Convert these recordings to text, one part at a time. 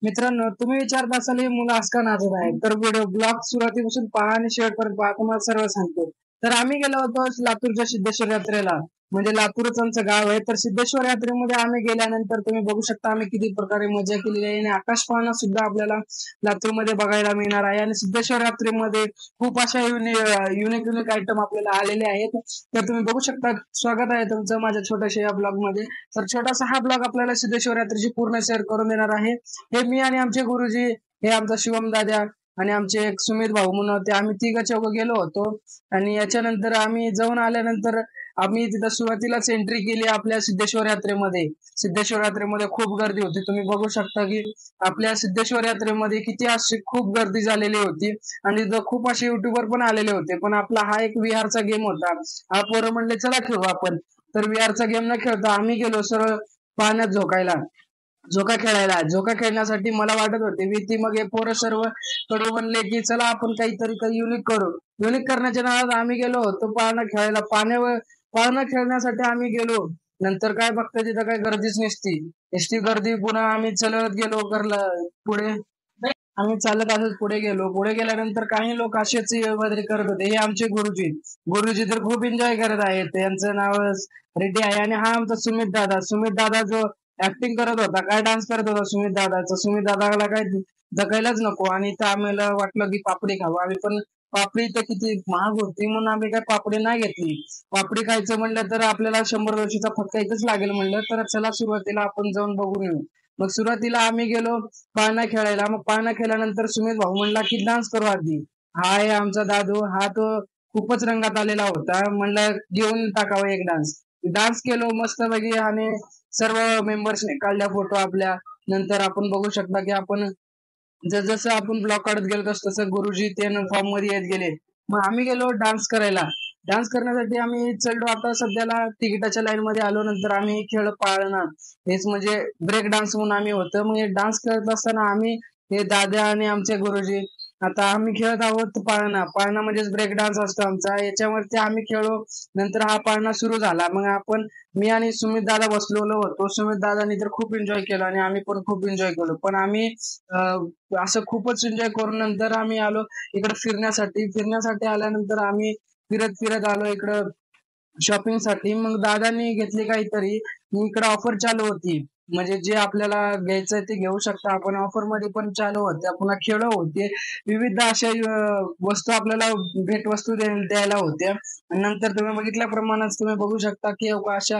मित्रांनो, तुम्ही विचारत असाल ही मुलं आज का नाचत आहेत, तर व्हिडिओ ब्लॉग सुरुवातीपासून पहा आणि शेवटपर्यंत पहा, तुम्हाला सर्व सांगतो. तर आम्ही गेलो होतो लातूरच्या सिद्धेश्वर यात्रेला. म्हणजे लातूरच आमचं गाव आहे. तर सिद्धेश्वर यात्रेमध्ये आम्ही गेल्यानंतर तुम्ही बघू शकता आम्ही किती प्रकारे मजा केलेली आहे आणि आकाश पाळणा सुद्धा आपल्याला लातूरमध्ये बघायला मिळणार आहे. आणि सिद्धेश्वर यात्रेमध्ये खूप अशा युनिक युनिक आयटम आपल्याला आलेले आहेत. तर तुम्ही बघू शकता. स्वागत आहे तुमचं माझ्या छोट्याशा या ब्लॉग मध्ये. तर छोटासा हा ब्लॉग आपल्याला सिद्धेश्वर यात्रेची पूर्ण शेअर करून देणार आहे. हे मी आणि आमचे गुरुजी, हे आमचा शिवम दादा आणि आमचे एक सुमित भाऊ म्हणून होते. आम्ही तिघ चौघ गेलो होतो. आणि याच्यानंतर आम्ही जाऊन आल्यानंतर आम्ही तिथं सुरुवातीलाच एंट्री केली आपल्या सिद्धेश्वर यात्रेमध्ये. सिद्धेश्वर यात्रेमध्ये खूप गर्दी होती. तुम्ही बघू शकता की आपल्या सिद्धेश्वर यात्रेमध्ये किती अशी खूप गर्दी झालेली होती. आणि तिथं खूप असे युट्यूबर पण आलेले होते. पण आपला हा एक विहारचा गेम होता. हा पोरं म्हणले चला खेळू आपण. तर विहारचा गेम न खेळता आम्ही गेलो सरळ पाण्यात झोकायला, झोका खेळायला. झोका खेळण्यासाठी मला वाटत होते भीती. मग हे पोरं सर्व कडू म्हणले की चला आपण काहीतरी काही युनिक करू. युनिक करण्याच्या नादात आम्ही गेलो होतो पाळणा खेळायला. पाळणा खेळण्यासाठी आम्ही गेलो. नंतर काय बघता तिथं काय गर्दीच नसती. नुसती गर्दी. पुन्हा आम्ही चलत गेलो पुढे. आम्ही चालत असंच पुढे गेलो. पुढे गेल्यानंतर काही लोक असेच वगैरे करत होते. हे आमचे गुरुजी. गुरुजी तर खूप एन्जॉय करत आहेत. त्यांचं नाव रेड्डी आहे. आणि हा आमचा सुमित दादा. सुमित दादा जो ऍक्टिंग करत होता, काय डान्स करत होता सुमित दादाचा. सुमित दादाला काय जगायलाच नको. आणि इथं आम्हाला वाटलं की पापडी खावं. आम्ही पण पापडी तर किती महाग होती म्हणून आम्ही काय पापडी नाही घेतली. पापडी खायचं म्हणलं तर आपल्याला 100 वर्षीचा फटका इथंच लागेल म्हणलं. तर चला सुरुवातीला आपण जाऊन बघून येऊ. मग सुरुवातीला आम्ही गेलो पाळणा खेळायला. मग पाळणा खेळल्यानंतर सुमित भाऊ म्हणला की डान्स करू आधी. हा आहे आमचा दादू. हा तो खूपच रंगात आलेला होता. म्हणलं घेऊन टाकावं एक डान्स. डान्स केलो मस्त पैकी. आणि सर्व मेंबर्सने काढल्या फोटो आपल्या. नंतर आपण बघू शकता की आपण जसं आपण ब्लॉग काढत गेलो तसं गुरुजी ते फॉर्म मध्ये येत गेले. मग आम्ही गेलो डान्स करायला. डान्स करण्यासाठी आम्ही चढलो. आता सध्याला तिकिटाच्या लाईन मध्ये आलो. नंतर आम्ही खेळ पाळणा, हेच म्हणजे ब्रेक डान्स म्हणून आम्ही होतं. मग हे डान्स करत असताना आम्ही, हे दादा आणि आमचे गुरुजी, आता आम्ही खेळत आहोत पाळणा. पाळणा म्हणजेच ब्रेक डान्स असतो आमचा. याच्यावरती आम्ही खेळलो. नंतर हा पाळणा सुरू झाला. मग आपण, मी आणि सुमित दादा बसलेलो होतो. सुमित दादानी तर खूप एन्जॉय केलं आणि आम्ही पण खूप एन्जॉय केलो. पण आम्ही असं खूपच एन्जॉय करून नंतर आम्ही आलो इकडे फिरण्यासाठी. फिरण्यासाठी आल्यानंतर आम्ही फिरत फिरत आलो इकडं शॉपिंग साठी. मग दादांनी घेतली काहीतरी. इकडे ऑफर चालू होती. म्हणजे जे आपल्याला घ्यायचंय ते घेऊ शकता आपण. ऑफर मध्ये पण चालू होत्या. पुन्हा खेळ होते. विविध अशा वस्तू आपल्याला भेटवस्तू द्यायला होत्या. आणि नंतर तुम्ही बघितल्याप्रमाणे तुम्ही बघू शकता की अशा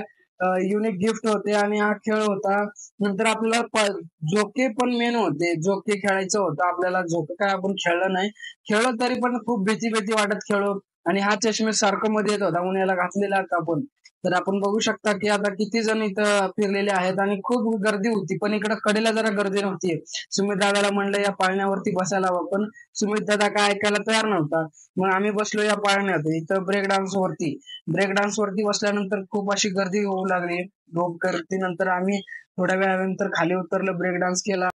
युनिक गिफ्ट होते. आणि हा खेळ होता. नंतर आपल्याला झोके पण मेन होते. झोके खेळायचं होतं आपल्याला. झोके काय आपण खेळलं नाही. खेळलो तरी पण खूप भीती भीती वाटत खेळलो. आणि हा चष्मे सारखं मध्ये येत होता म्हणून याला घातलेला होता आपण. तर आपण बघू शकता की आता किती जण इथं फिरलेले आहेत. आणि खूप गर्दी होती. पण इकडे कडेला जरा गर्दी नव्हती. सुमित दादाला म्हणलं या पाळण्यावरती बसायला हवं. पण सुमित दादा काय ऐकायला तयार नव्हता. मग आम्ही बसलो या पाळण्यात. इथं ब्रेक डान्स वरती. ब्रेक डान्स वरती बसल्यानंतर खूप अशी गर्दी होऊ लागली. खूप गर्दी नंतर आम्ही थोड्या वेळानंतर खाली उतरलो, ब्रेक डान्स केला.